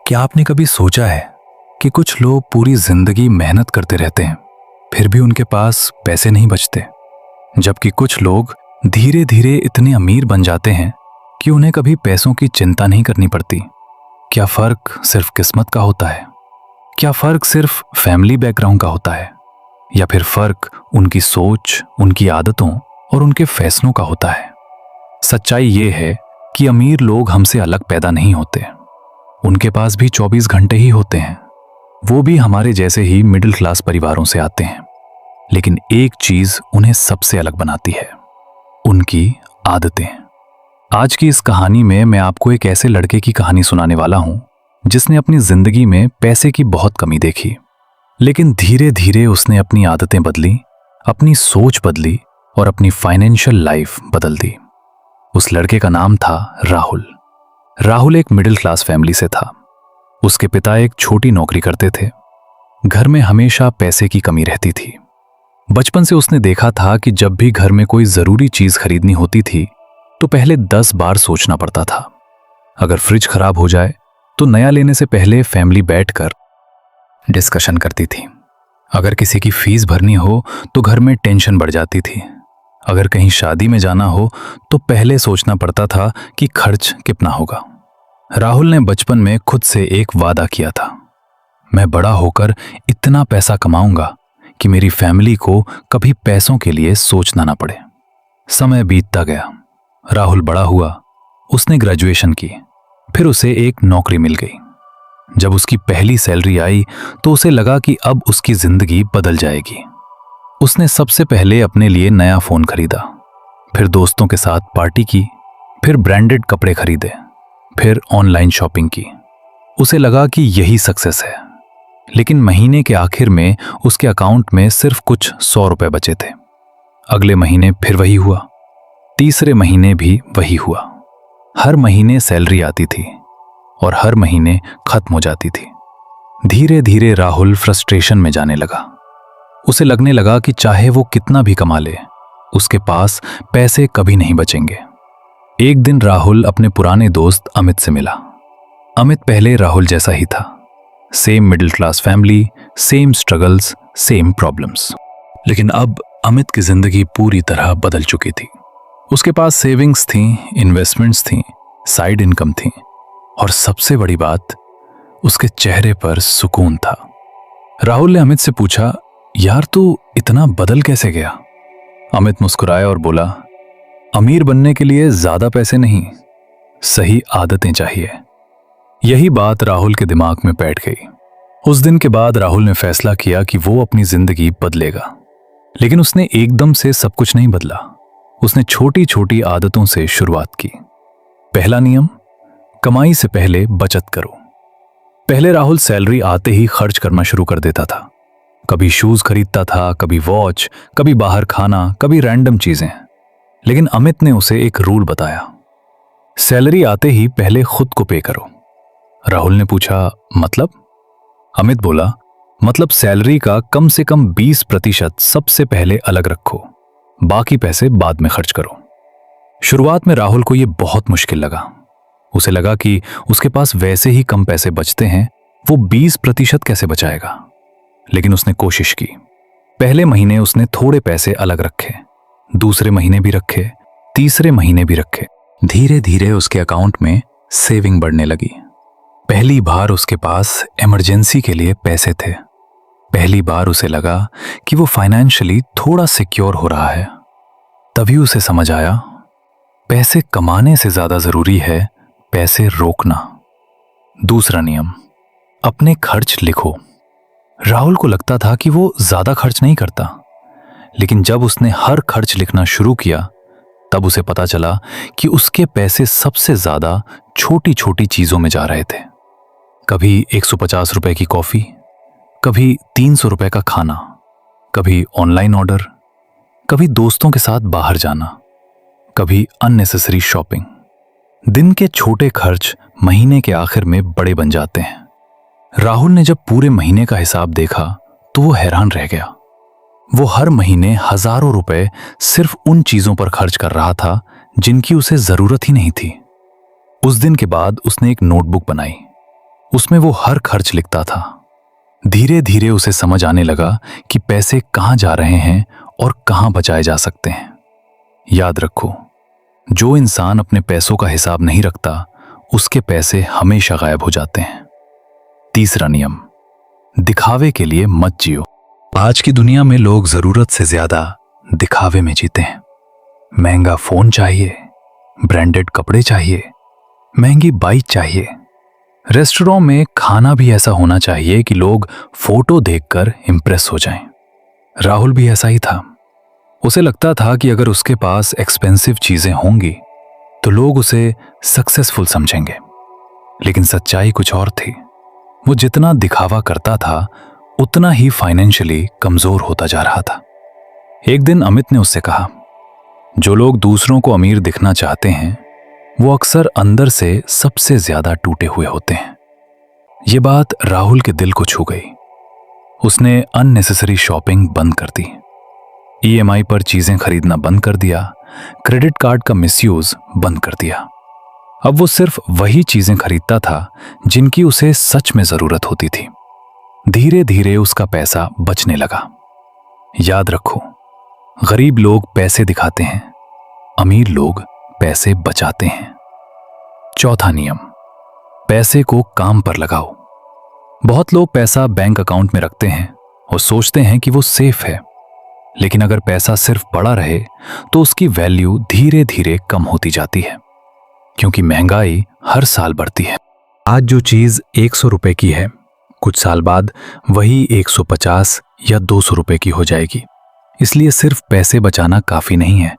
क्या आपने कभी सोचा है कि कुछ लोग पूरी जिंदगी मेहनत करते रहते हैं, फिर भी उनके पास पैसे नहीं बचते, जबकि कुछ लोग धीरे धीरे इतने अमीर बन जाते हैं कि उन्हें कभी पैसों की चिंता नहीं करनी पड़ती। क्या फर्क सिर्फ किस्मत का होता है? क्या फर्क सिर्फ फैमिली बैकग्राउंड का होता है, या फिर फर्क उनकी सोच, उनकी आदतों और उनके फैसलों का होता है? सच्चाई ये है कि अमीर लोग हमसे अलग पैदा नहीं होते। उनके पास भी 24 घंटे ही होते हैं। वो भी हमारे जैसे ही मिडिल क्लास परिवारों से आते हैं। लेकिन एक चीज उन्हें सबसे अलग बनाती है, उनकी आदतें। आज की इस कहानी में मैं आपको एक ऐसे लड़के की कहानी सुनाने वाला हूं जिसने अपनी जिंदगी में पैसे की बहुत कमी देखी, लेकिन धीरे धीरे उसने अपनी आदतें बदली, अपनी सोच बदली और अपनी फाइनेंशियल लाइफ बदल दी। उस लड़के का नाम था राहुल। राहुल एक मिडिल क्लास फैमिली से था। उसके पिता एक छोटी नौकरी करते थे। घर में हमेशा पैसे की कमी रहती थी। बचपन से उसने देखा था कि जब भी घर में कोई जरूरी चीज खरीदनी होती थी तो पहले 10 बार सोचना पड़ता था। अगर फ्रिज खराब हो जाए तो नया लेने से पहले फैमिली बैठकर डिस्कशन करती थी। अगर किसी की फीस भरनी हो तो घर में टेंशन बढ़ जाती थी। अगर कहीं शादी में जाना हो तो पहले सोचना पड़ता था कि खर्च कितना होगा। राहुल ने बचपन में खुद से एक वादा किया था, मैं बड़ा होकर इतना पैसा कमाऊंगा कि मेरी फैमिली को कभी पैसों के लिए सोचना ना पड़े। समय बीतता गया। राहुल बड़ा हुआ। उसने ग्रेजुएशन की। फिर उसे एक नौकरी मिल गई। जब उसकी पहली सैलरी आई तो उसे लगा कि अब उसकी जिंदगी बदल जाएगी। उसने सबसे पहले अपने लिए नया फोन खरीदा, फिर दोस्तों के साथ पार्टी की, फिर ब्रांडेड कपड़े खरीदे, फिर ऑनलाइन शॉपिंग की। उसे लगा कि यही सक्सेस है। लेकिन महीने के आखिर में उसके अकाउंट में सिर्फ कुछ 100 रुपए बचे थे। अगले महीने फिर वही हुआ। तीसरे महीने भी वही हुआ। हर महीने सैलरी आती थी और हर महीने खत्म हो जाती थी। धीरे धीरे राहुल फ्रस्ट्रेशन में जाने लगा। उसे लगने लगा कि चाहे वो कितना भी कमा ले, उसके पास पैसे कभी नहीं बचेंगे। एक दिन राहुल अपने पुराने दोस्त अमित से मिला। अमित पहले राहुल जैसा ही था। Same middle class family, same struggles, same problems. लेकिन अब अमित की जिंदगी पूरी तरह बदल चुकी थी। उसके पास सेविंग्स थी, इन्वेस्टमेंट्स थी, साइड इनकम थी, और सबसे बड़ी बात, उसके चेहरे पर सुकून था। राहुल ने अमित से पूछा, यार तू इतना बदल कैसे गया? अमित मुस्कुराया और बोला, अमीर बनने के लिए ज्यादा पैसे नहीं, सही आदतें चाहिए। यही बात राहुल के दिमाग में बैठ गई। उस दिन के बाद राहुल ने फैसला किया कि वो अपनी जिंदगी बदलेगा। लेकिन उसने एकदम से सब कुछ नहीं बदला। उसने छोटी छोटी आदतों से शुरुआत की। पहला नियम, कमाई से पहले बचत करो। पहले राहुल सैलरी आते ही खर्च करना शुरू कर देता था। कभी शूज खरीदता था, कभी वॉच, कभी बाहर खाना, कभी रैंडम चीजें। लेकिन अमित ने उसे एक रूल बताया, सैलरी आते ही पहले खुद को पे करो। राहुल ने पूछा, मतलब? अमित बोला, मतलब सैलरी का कम से कम 20% सबसे पहले अलग रखो, बाकी पैसे बाद में खर्च करो। शुरुआत में राहुल को यह बहुत मुश्किल लगा। उसे लगा कि उसके पास वैसे ही कम पैसे बचते हैं, वो 20% कैसे बचाएगा? लेकिन उसने कोशिश की। पहले महीने उसने थोड़े पैसे अलग रखे, दूसरे महीने भी रखे, तीसरे महीने भी रखे। धीरे धीरे उसके अकाउंट में सेविंग बढ़ने लगी। पहली बार उसके पास इमरजेंसी के लिए पैसे थे। पहली बार उसे लगा कि वो फाइनेंशियली थोड़ा सिक्योर हो रहा है। तभी उसे समझ आया, पैसे कमाने से ज्यादा जरूरी है पैसे रोकना। दूसरा नियम, अपने खर्च लिखो। राहुल को लगता था कि वो ज्यादा खर्च नहीं करता, लेकिन जब उसने हर खर्च लिखना शुरू किया तब उसे पता चला कि उसके पैसे सबसे ज्यादा छोटी छोटी चीजों में जा रहे थे। कभी 150 रुपए की कॉफी, कभी 300 रुपए का खाना, कभी ऑनलाइन ऑर्डर, कभी दोस्तों के साथ बाहर जाना, कभी अननेसेसरी शॉपिंग। दिन के छोटे खर्च महीने के आखिर में बड़े बन जाते हैं। राहुल ने जब पूरे महीने का हिसाब देखा तो वो हैरान रह गया। वो हर महीने हजारों रुपए सिर्फ उन चीजों पर खर्च कर रहा था जिनकी उसे जरूरत ही नहीं थी। उस दिन के बाद उसने एक नोटबुक बनाई। उसमें वो हर खर्च लिखता था। धीरे धीरे उसे समझ आने लगा कि पैसे कहाँ जा रहे हैं और कहाँ बचाए जा सकते हैं। याद रखो, जो इंसान अपने पैसों का हिसाब नहीं रखता, उसके पैसे हमेशा गायब हो जाते हैं। तीसरा नियम, दिखावे के लिए मत जियो। आज की दुनिया में लोग जरूरत से ज्यादा दिखावे में जीते हैं। महंगा फोन चाहिए, ब्रांडेड कपड़े चाहिए, महंगी बाइक चाहिए। रेस्टोरेंट में खाना भी ऐसा होना चाहिए कि लोग फोटो देखकर इंप्रेस हो जाएं। राहुल भी ऐसा ही था। उसे लगता था कि अगर उसके पास एक्सपेंसिव चीजें होंगी तो लोग उसे सक्सेसफुल समझेंगे। लेकिन सच्चाई कुछ और थी। वो जितना दिखावा करता था उतना ही फाइनेंशियली कमजोर होता जा रहा था। एक दिन अमित ने उससे कहा, जो लोग दूसरों को अमीर दिखना चाहते हैं वो अक्सर अंदर से सबसे ज्यादा टूटे हुए होते हैं। ये बात राहुल के दिल को छू गई। उसने अननेसेसरी शॉपिंग बंद कर दी, ईएमआई पर चीजें खरीदना बंद कर दिया, क्रेडिट कार्ड का मिसयूज बंद कर दिया। अब वो सिर्फ वही चीजें खरीदता था जिनकी उसे सच में जरूरत होती थी। धीरे धीरे उसका पैसा बचने लगा। याद रखो, गरीब लोग पैसे दिखाते हैं, अमीर लोग पैसे बचाते हैं। चौथा नियम, पैसे को काम पर लगाओ। बहुत लोग पैसा बैंक अकाउंट में रखते हैं और सोचते हैं कि वो सेफ है, लेकिन अगर पैसा सिर्फ पड़ा रहे तो उसकी वैल्यू धीरे धीरे कम होती जाती है, क्योंकि महंगाई हर साल बढ़ती है। आज जो चीज 100 रुपए की है, कुछ साल बाद वही 150 या 200 रुपए की हो जाएगी। इसलिए सिर्फ पैसे बचाना काफी नहीं है,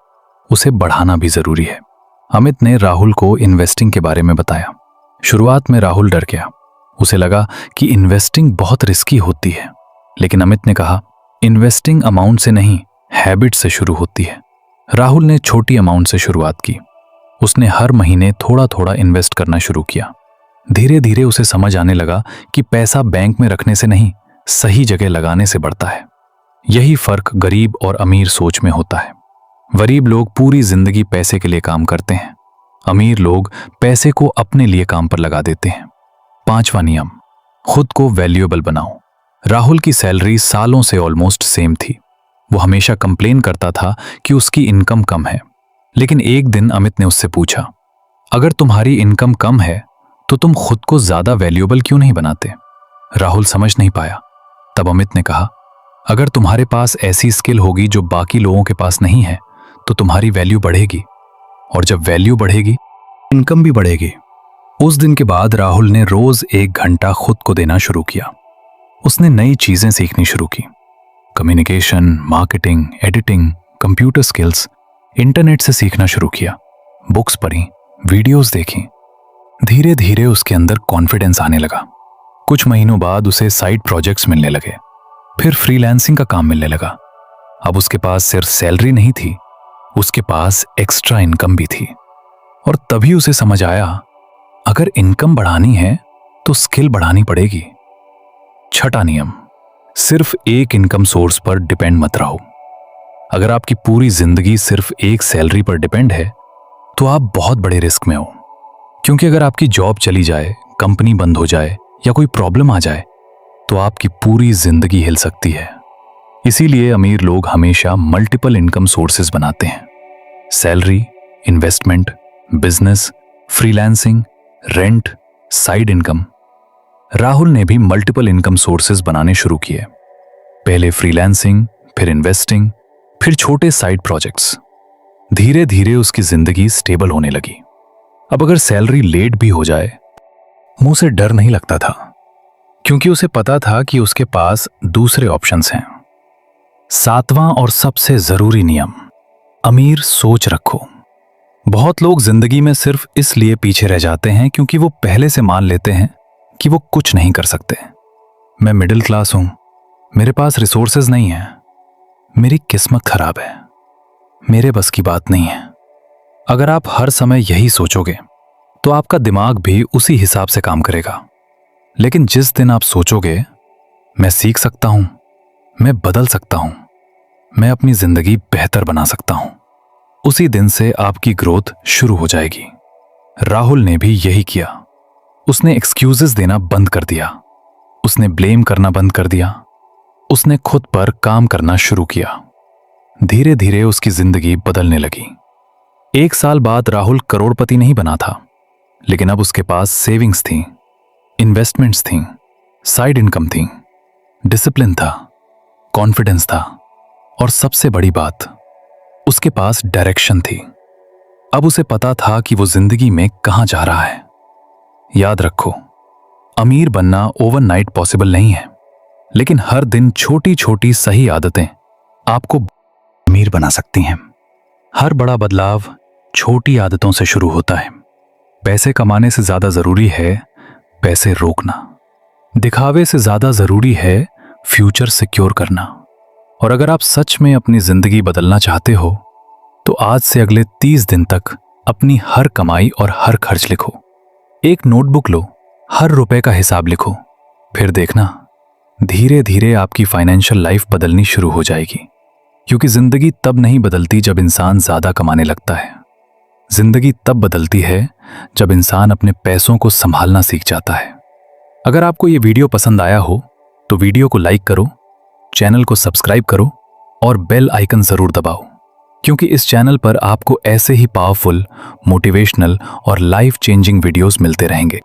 उसे बढ़ाना भी जरूरी है। अमित ने राहुल को इन्वेस्टिंग के बारे में बताया। शुरुआत में राहुल डर गया। उसे लगा कि इन्वेस्टिंग बहुत रिस्की होती है, लेकिन अमित ने कहा, इन्वेस्टिंग अमाउंट से नहीं, हैबिट से शुरू होती है। राहुल ने छोटी अमाउंट से शुरुआत की। उसने हर महीने थोड़ा थोड़ा इन्वेस्ट करना शुरू किया। धीरे धीरे उसे समझ आने लगा कि पैसा बैंक में रखने से नहीं, सही जगह लगाने से बढ़ता है। यही फर्क गरीब और अमीर सोच में होता है। गरीब लोग पूरी जिंदगी पैसे के लिए काम करते हैं, अमीर लोग पैसे को अपने लिए काम पर लगा देते हैं। पांचवा नियम, खुद को वैल्यूएबल बनाओ। राहुल की सैलरी सालों से ऑलमोस्ट सेम थी। वो हमेशा कंप्लेन करता था कि उसकी इनकम कम है। लेकिन एक दिन अमित ने उससे पूछा, अगर तुम्हारी इनकम कम है तो तुम खुद को ज्यादा वैल्यूएबल क्यों नहीं बनाते? राहुल समझ नहीं पाया। तब अमित ने कहा, अगर तुम्हारे पास ऐसी स्किल होगी जो बाकी लोगों के पास नहीं है तो तुम्हारी वैल्यू बढ़ेगी, और जब वैल्यू बढ़ेगी इनकम भी बढ़ेगी। उस दिन के बाद राहुल ने रोज 1 घंटा खुद को देना शुरू किया। उसने नई चीजें सीखनी शुरू की, communication, marketing, editing, computer skills. Internet से सीखना शुरू किया, बुक्स पढ़ी, वीडियोस देखी। धीरे धीरे उसके अंदर कॉन्फिडेंस आने लगा। कुछ महीनों बाद उसे साइड प्रोजेक्ट्स मिलने लगे, फिर फ्रीलांसिंग का काम मिलने लगा। अब उसके पास सिर्फ सैलरी नहीं थी, उसके पास एक्स्ट्रा इनकम भी थी। और तभी उसे समझ आया, अगर इनकम बढ़ानी है तो स्किल बढ़ानी पड़ेगी। छठा नियम, सिर्फ एक इनकम सोर्स पर डिपेंड मत रहो। अगर आपकी पूरी जिंदगी सिर्फ एक सैलरी पर डिपेंड है तो आप बहुत बड़े रिस्क में हो, क्योंकि अगर आपकी जॉब चली जाए, कंपनी बंद हो जाए या कोई प्रॉब्लम आ जाए तो आपकी पूरी जिंदगी हिल सकती है। इसीलिए अमीर लोग हमेशा मल्टीपल इनकम सोर्सेज बनाते हैं, salary, investment, business, freelancing, rent, side income. Rahul ने भी मल्टीपल इनकम सोर्सेज बनाने शुरू किए। पहले फ्रीलांसिंग, फिर इन्वेस्टिंग, फिर छोटे साइड प्रोजेक्ट्स। धीरे धीरे उसकी जिंदगी स्टेबल होने लगी। अब अगर सैलरी लेट भी हो जाए, मुंह से डर नहीं लगता था, क्योंकि उसे पता था कि उसके पास दूसरे ऑप्शंस हैं। सातवां और सबसे जरूरी नियम, अमीर सोच रखो। बहुत लोग जिंदगी में सिर्फ इसलिए पीछे रह जाते हैं क्योंकि वो पहले से मान लेते हैं कि वो कुछ नहीं कर सकते। मैं मिडिल क्लास हूं, मेरे पास रिसोर्सेज नहीं है, मेरी किस्मत खराब है, मेरे बस की बात नहीं है। अगर आप हर समय यही सोचोगे तो आपका दिमाग भी उसी हिसाब से काम करेगा। लेकिन जिस दिन आप सोचोगे, मैं सीख सकता हूं, मैं बदल सकता हूं, मैं अपनी जिंदगी बेहतर बना सकता हूं, उसी दिन से आपकी ग्रोथ शुरू हो जाएगी। राहुल ने भी यही किया। उसने एक्सक्यूजेस देना बंद कर दिया, उसने ब्लेम करना बंद कर दिया, उसने खुद पर काम करना शुरू किया। धीरे धीरे उसकी जिंदगी बदलने लगी। 1 साल बाद राहुल करोड़पति नहीं बना था, लेकिन अब उसके पास सेविंग्स थी, इन्वेस्टमेंट्स थीं, साइड इनकम थी, डिसिप्लिन था, कॉन्फिडेंस था और सबसे बड़ी बात, उसके पास डायरेक्शन थी। अब उसे पता था कि वो जिंदगी में कहां जा रहा है। याद रखो, अमीर बनना ओवरनाइट पॉसिबल नहीं है, लेकिन हर दिन छोटी छोटी सही आदतें आपको अमीर बना सकती हैं। हर बड़ा बदलाव छोटी आदतों से शुरू होता है। पैसे कमाने से ज्यादा जरूरी है पैसे रोकना। दिखावे से ज्यादा जरूरी है फ्यूचर सिक्योर करना। और अगर आप सच में अपनी जिंदगी बदलना चाहते हो तो आज से अगले 30 दिन तक अपनी हर कमाई और हर खर्च लिखो। एक नोटबुक लो, हर रुपए का हिसाब लिखो। फिर देखना, धीरे धीरे आपकी फाइनेंशियल लाइफ बदलनी शुरू हो जाएगी। क्योंकि जिंदगी तब नहीं बदलती जब इंसान ज्यादा कमाने लगता है। जिंदगी तब बदलती है जब इंसान अपने पैसों को संभालना सीख जाता है। अगर आपको ये वीडियो पसंद आया हो तो वीडियो को लाइक करो, चैनल को सब्सक्राइब करो और बेल आइकन जरूर दबाओ, क्योंकि इस चैनल पर आपको ऐसे ही पावरफुल, मोटिवेशनल और लाइफ चेंजिंग वीडियोस मिलते रहेंगे।